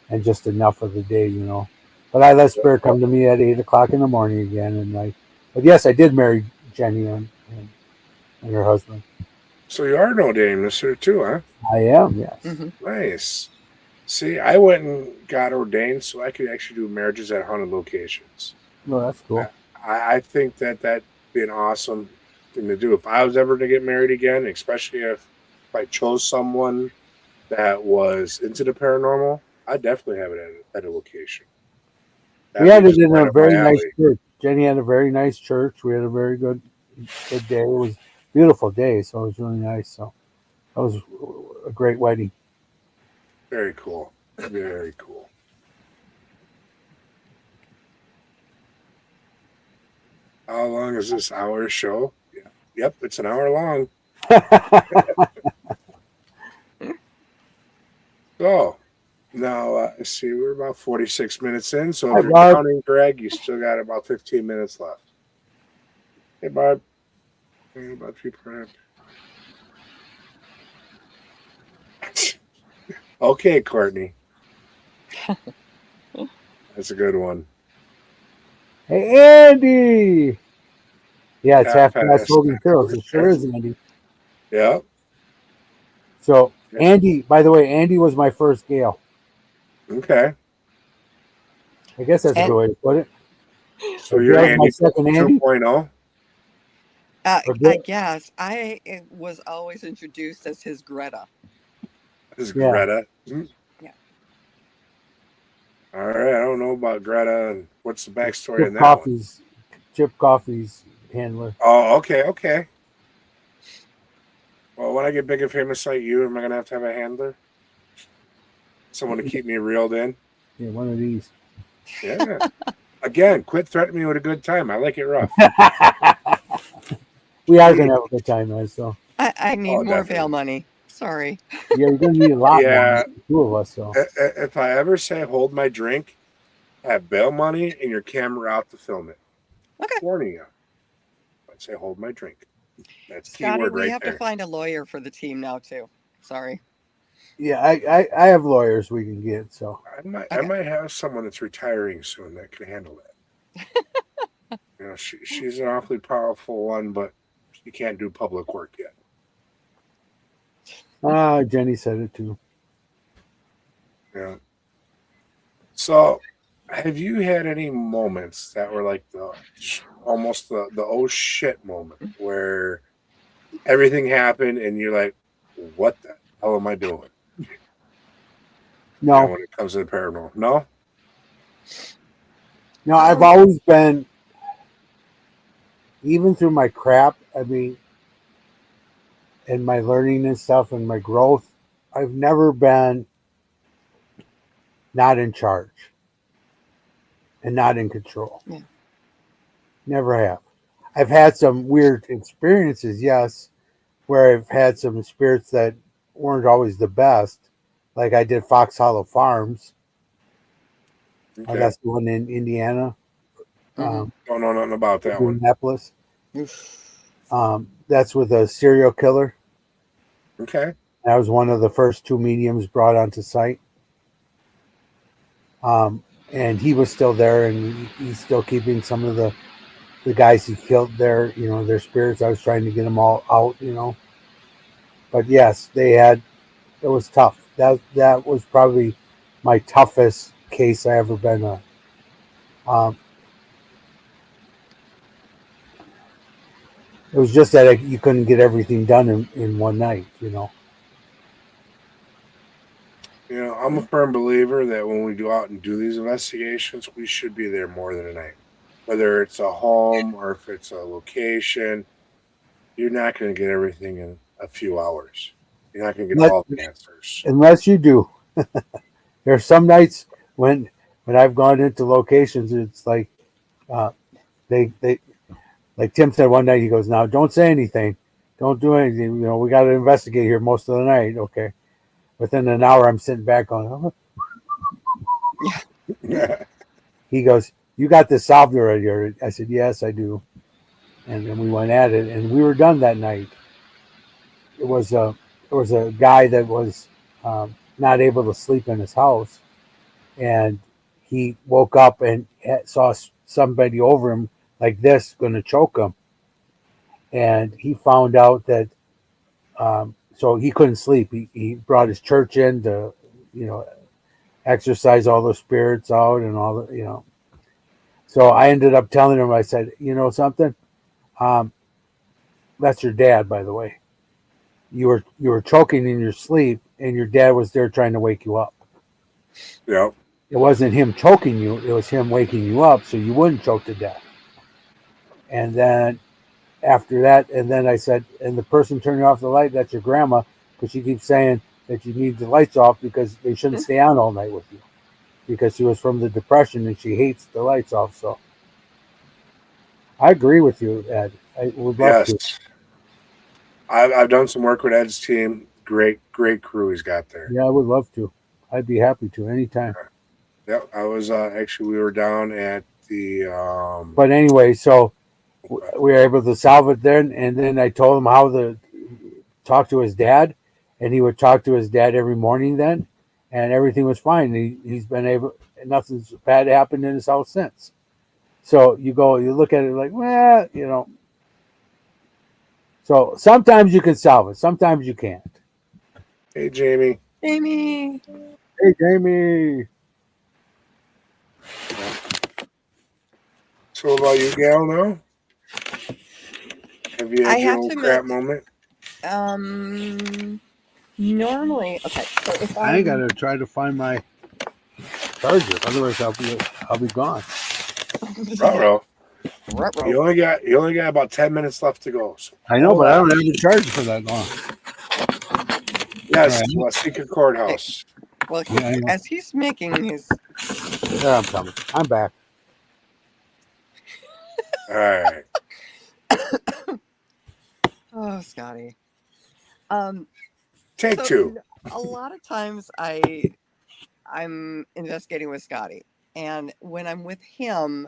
and just enough of the day, you know. But I let spirit come to me at 8 o'clock in the morning again, and But yes, I did marry Jenny and her husband.
So you are an ordained minister too, huh?
I am, yes.
Mm-hmm.
Nice. See, I went and got ordained so I could actually do marriages at 100 locations.
Well, that's cool.
I think that'd be an awesome thing to do. If I was ever to get married again, especially if I chose someone that was into the paranormal, I'd definitely have it at a location.
We had it in a very nice church. Jenny had a very nice church. We had a very good day. It was a beautiful day, so it was really nice. So that was a great wedding.
Very cool. Very cool. How long is this hour show? Yeah. Yep, it's an hour long. So now, let's see, we're about 46 minutes in. So if you're counting, Greg, you still got about 15 minutes left. Hey, Bob. About 3%. Okay, Courtney. That's a good one.
Hey, Andy. Yeah, it's half past Hogan Girls. It sure is, Andy.
Yeah.
So, Andy, by the way, Andy was my first Gail.
Okay.
I guess that's a good way to put it.
So you're Andy
my second Andy?
2.0?
I guess. I was always introduced as his Greta.
This is Greta.
Yeah.
All right, I don't know about Greta and what's the backstory
Chip
in that one.
Coffey's Chip Coffey's handler.
Oh, okay. Well, when I get big and famous like you, am I gonna have a handler? Someone to keep me reeled in?
Yeah, one of these.
Yeah. Again, quit threatening me with a good time. I like it rough.
We are gonna have a good time, man. So
I need more
definitely.
bail money. Sorry.
yeah, you're gonna need a lot
Yeah.
more. Two of us. So
If I ever say hold my drink, have bail money and your camera out to film it.
Okay.
Warning you. I'd say hold my drink. That's
Scotty,
keyword
we
right
have
there.
to find a lawyer for the team now too. Sorry.
yeah, I have lawyers we can get. So
I might have someone that's retiring soon that can handle that. She's an awfully powerful one, but she can't do public work yet.
Jenny said it too.
Yeah. So, have you had any moments that were like almost the oh shit moment where everything happened and you're like, what the hell am I doing?
No,
when it comes to the paranormal, no.
I've always been, even through my crap. I mean, and my learning and stuff and my growth, I've never been not in charge and not in control.
Yeah.
Never have. I've had some weird experiences, yes, where I've had some spirits that weren't always the best. Like I did Fox Hollow Farms.
Okay.
That's the one in Indiana.
Don't know nothing about that one.
Indianapolis. That's with a serial killer.
Okay.
That was one of the first two mediums brought onto site. And he was still there, and he's still keeping some of the guys he killed there, their spirits. I was trying to get them all out, But yes, it was tough. That was probably my toughest case I ever been on. It was just that you couldn't get everything done in one night,
I'm a firm believer that when we go out and do these investigations, we should be there more than a night. Whether it's a home or if it's a location, you're not going to get everything in a few hours. You're not going to get all the answers.
Unless you do. There are some nights when I've gone into locations, it's like they like Tim said one night, he goes, now don't say anything. Don't do anything. We got to investigate here most of the night. Okay. Within an hour, I'm sitting back going, oh.
Yeah.
He goes, you got this solved already? I said, yes, I do. And then we went at it, and we were done that night. It was a guy that was not able to sleep in his house, and he woke up and saw somebody over him like this, going to choke him. And he found out that, so he couldn't sleep. He brought his church in to, exercise all those spirits out and all the, So I ended up telling him, I said, something? That's your dad, by the way. You were choking in your sleep, and your dad was there trying to wake you up.
Yep.
It wasn't him choking you. It was him waking you up so you wouldn't choke to death. And then after that, and then I said, and the person turning off the light, that's your grandma, because she keeps saying that you need the lights off because they shouldn't stay on all night with you, because she was from the Depression and she hates the lights off. So I agree with you, Ed. I would love to.
I've done some work with Ed's team. Great crew he's got there.
Yeah, I would love to. I'd be happy to anytime.
Yep, I was actually, we were down at the
But anyway, so we were able to solve it then, and then I told him how to talk to his dad, and he would talk to his dad every morning then, and everything was fine. He's been able, nothing's bad happened in his house since. So you look at it like, well, So sometimes you can solve it, sometimes you can't.
Hey, Jamie.
Jamie.
Hey, Jamie.
So what about you, Gail, now? Have you had your own crap moment?
Normally, okay. So if
I gotta try to find my charger. Otherwise, I'll be gone.
Ruh-roh.
Ruh-roh.
You only got about 10 minutes left to go. So
I know, but I don't have the charger for that long.
yes,
Right.
Secret Courthouse.
Well,
Yeah, I know.
as he's making his...
There, I'm coming. I'm back.
All right.
Oh, Scotty.
Take two.
A lot of times I'm investigating with Scotty, and when I'm with him,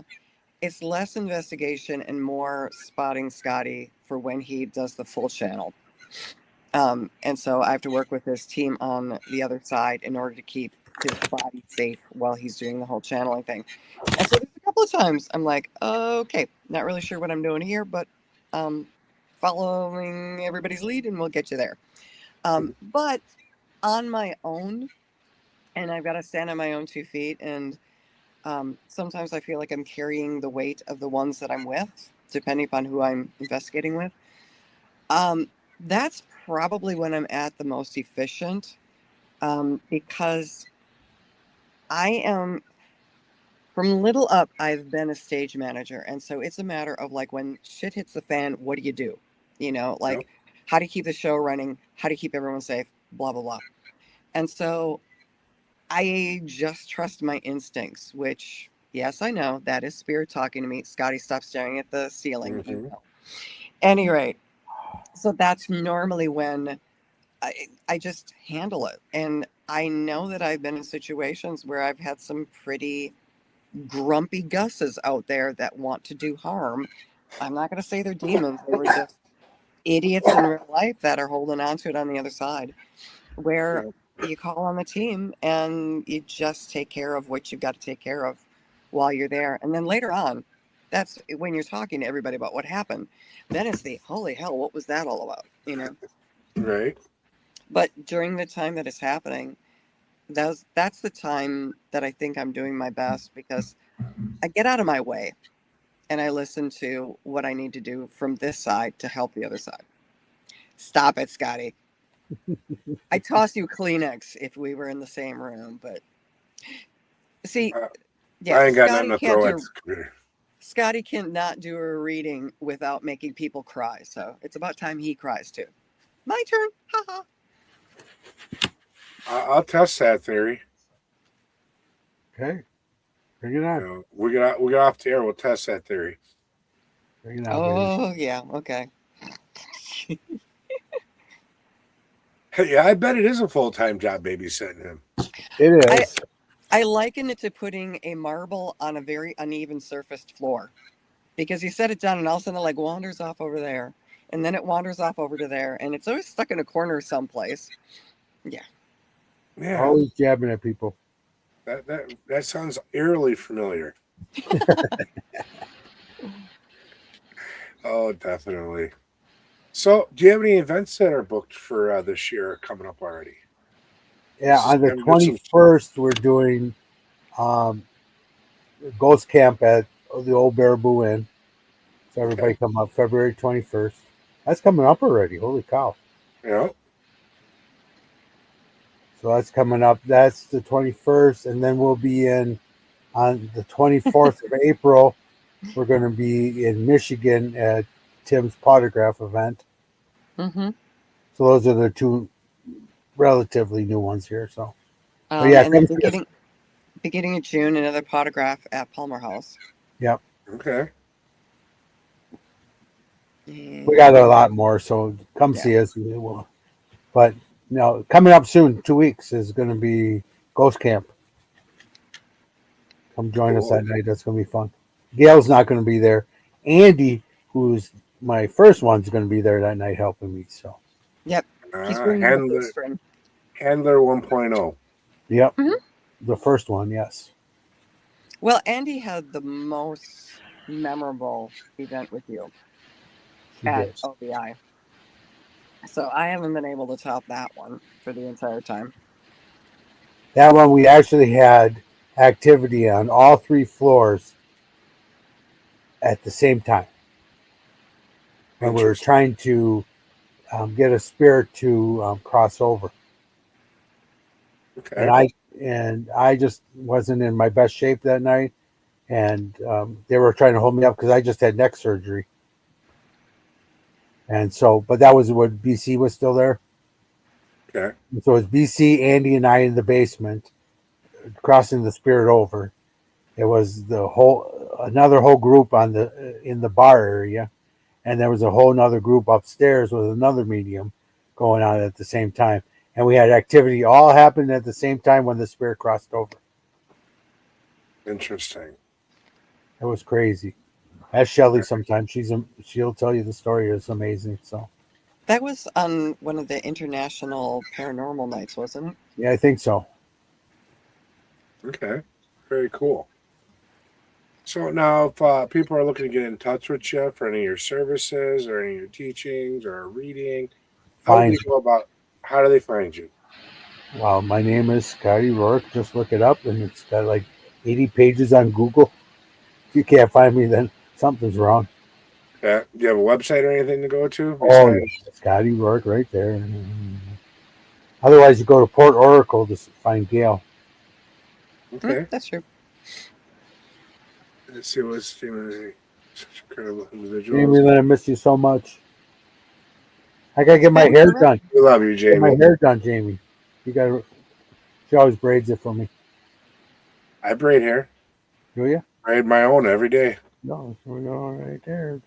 it's less investigation and more spotting Scotty for when he does the full channel. And so I have to work with his team on the other side in order to keep his body safe while he's doing the whole channeling thing. And so there's a couple of times I'm like, okay, not really sure what I'm doing here, but following everybody's lead and we'll get you there. But on my own, and I've got to stand on my own 2 feet, and sometimes I feel like I'm carrying the weight of the ones that I'm with, depending upon who I'm investigating with. That's probably when I'm at the most efficient, because I am, from little up, I've been a stage manager. And so it's a matter of like, when shit hits the fan, what do you do? You know, like how to keep the show running, how to keep everyone safe, blah, blah, blah. And so I just trust my instincts, which, yes, I know that is spirit talking to me. Scotty, stop staring at the ceiling. You know. Any rate, so that's normally when I just handle it. And I know that I've been in situations where I've had some pretty grumpy gusses out there that want to do harm. I'm not going to say they're demons. They were just idiots in real life that are holding on to it on the other side, where you call on the team and you just take care of what you've got to take care of while you're there. And then later on, that's when you're talking to everybody about what happened. Then it's the, holy hell, what was that all about? You know?
Right.
But during the time that it's happening, that's the time that I think I'm doing my best, because I get out of my way and I listen to what I need to do from this side to help the other side. Stop it, Scotty. I toss you Kleenex if we were in the same room, but see,
I ain't got nothing to throw at the computer.
Scotty cannot do a reading without making people cry, so it's about time he cries too. My turn. Ha ha.
I'll test that theory.
Okay. Bring it on.
You know, we get off the air. We'll test that theory.
Bring it on,
Oh, yeah. Okay.
Yeah, I bet it is a full-time job babysitting him.
It is.
I liken it to putting a marble on a very uneven surfaced floor, because you set it down and all of a sudden it like wanders off over there, and then it wanders off over to there, and it's always stuck in a corner someplace. Yeah.
Yeah.
Always jabbing at people.
That sounds eerily familiar. Oh, definitely. So, do you have any events that are booked for this year coming up already?
Yeah, on the 21st, we're doing Ghost Camp at the Old Baraboo Inn. So everybody come up February 21st. That's coming up already. Holy cow.
Yeah.
So that's coming up. That's the 21st. And then we'll be in on the 24th of April. We're going to be in Michigan at Tim's Potograph event.
Mm-hmm.
So those are the two relatively new ones here. So,
yeah, and then beginning of June, another Potograph at Palmer House.
Yep.
Okay.
We got a lot more, so come see us. But coming up soon, 2 weeks, is going to be Ghost Camp. Come join us that night. That's going to be fun. Gail's not going to be there. Andy, who's my first one, is going to be there that night helping me. So.
Yep. He's bringing the first string.
Handler 1.0.
Yep. Mm-hmm. The first one, yes.
Well, Andy had the most memorable event with you at OBI. So I haven't been able to top that one for the entire time.
That one, we actually had activity on all 3 floors at the same time. And we were trying to get a spirit to cross over. Okay. and I just wasn't in my best shape that night. And they were trying to hold me up because I just had neck surgery. And so, but that was when BC was still there.
Okay.
So it was BC, Andy, and I in the basement, crossing the spirit over. It was another whole group in the bar area, and there was a whole another group upstairs with another medium going on at the same time. And we had activity all happening at the same time when the spirit crossed over.
Interesting.
It was crazy. Ask Shelly sometimes. She'll tell you the story. It's amazing. So
That was on one of the international paranormal nights, wasn't it?
yeah, I think so.
Okay. Very cool. So now, if people are looking to get in touch with you for any of your services or any of your teachings or reading, how do they find you?
Wow, my name is Scotty Rorek. Just look it up, and it's got like 80 pages on Google. If you can't find me, then something's wrong.
Do you have a website or anything to go to?
Oh, yeah. Scotty Rorek right there. Otherwise, you go to Port Oracle to find Gail.
Okay.
That's true.
Let's see what's such incredible individuals.
Jamie, I miss you so much. I gotta get my hair done.
We love you, Jamie.
Get my hair done, Jamie. She always braids it for me.
I braid hair.
Do you?
Braid my own every day.
No, we go right there.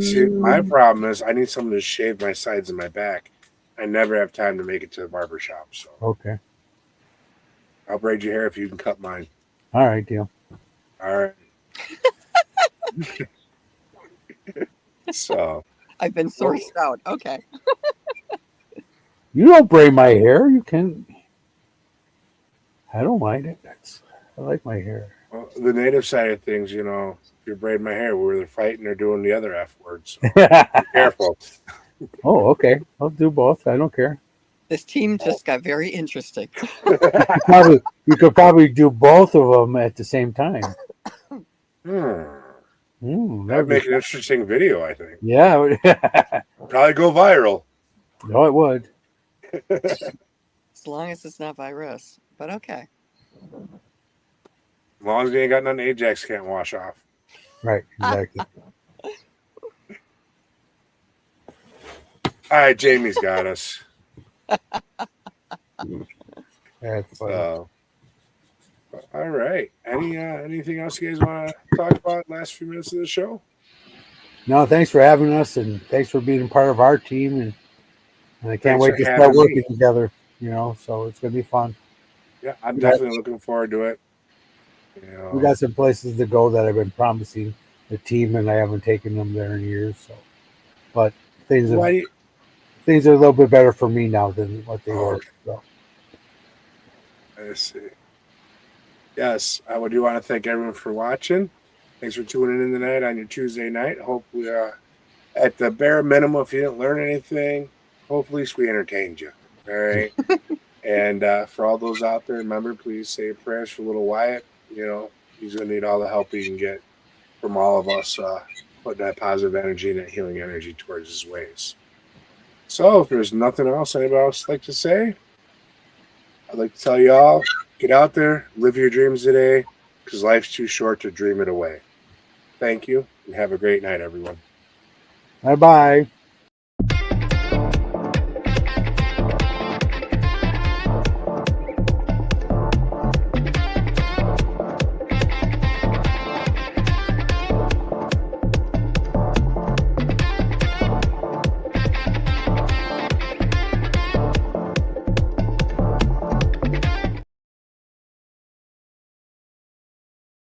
See, my problem is I need someone to shave my sides and my back. I never have time to make it to the barber shop. So
Okay.
I'll braid your hair if you can cut mine.
All right, deal.
All right. So
I've been sourced out. Okay.
You don't braid my hair. You can. I don't mind it. I like my hair.
well, the native side of things, if you braid my hair, we're either fighting or doing the other F words. So be careful.
Oh, okay. I'll do both. I don't care.
This team just got very interesting.
You could probably do both of them at the same time.
That'd make an interesting video, I think.
Yeah.
Probably go viral.
No, it would.
As long as it's not virus. But okay.
As long as you ain't got nothing Ajax can't wash off.
Right, exactly.
All right, Jamie's got us.
That's funny.
All right. Anything else you guys want to talk about last few minutes of the show?
No, thanks for having us, and thanks for being part of our team, and I can't wait to start working together. So it's gonna be fun.
Yeah, I'm definitely looking forward to it.
We got some places to go that I've been promising the team, and I haven't taken them there in years. So, but things are a little bit better for me now than what they were. So.
I see. Yes, I do want to thank everyone for watching. Thanks for tuning in tonight on your Tuesday night. Hopefully, at the bare minimum, if you didn't learn anything, hopefully we entertained you. All right. And for all those out there, remember, please say prayers for little Wyatt. He's going to need all the help he can get from all of us, putting that positive energy and that healing energy towards his ways. So if there's nothing else anybody else would like to say, I'd like to tell you all, get out there, live your dreams today, because life's too short to dream it away. Thank you, and have a great night, everyone.
Bye-bye.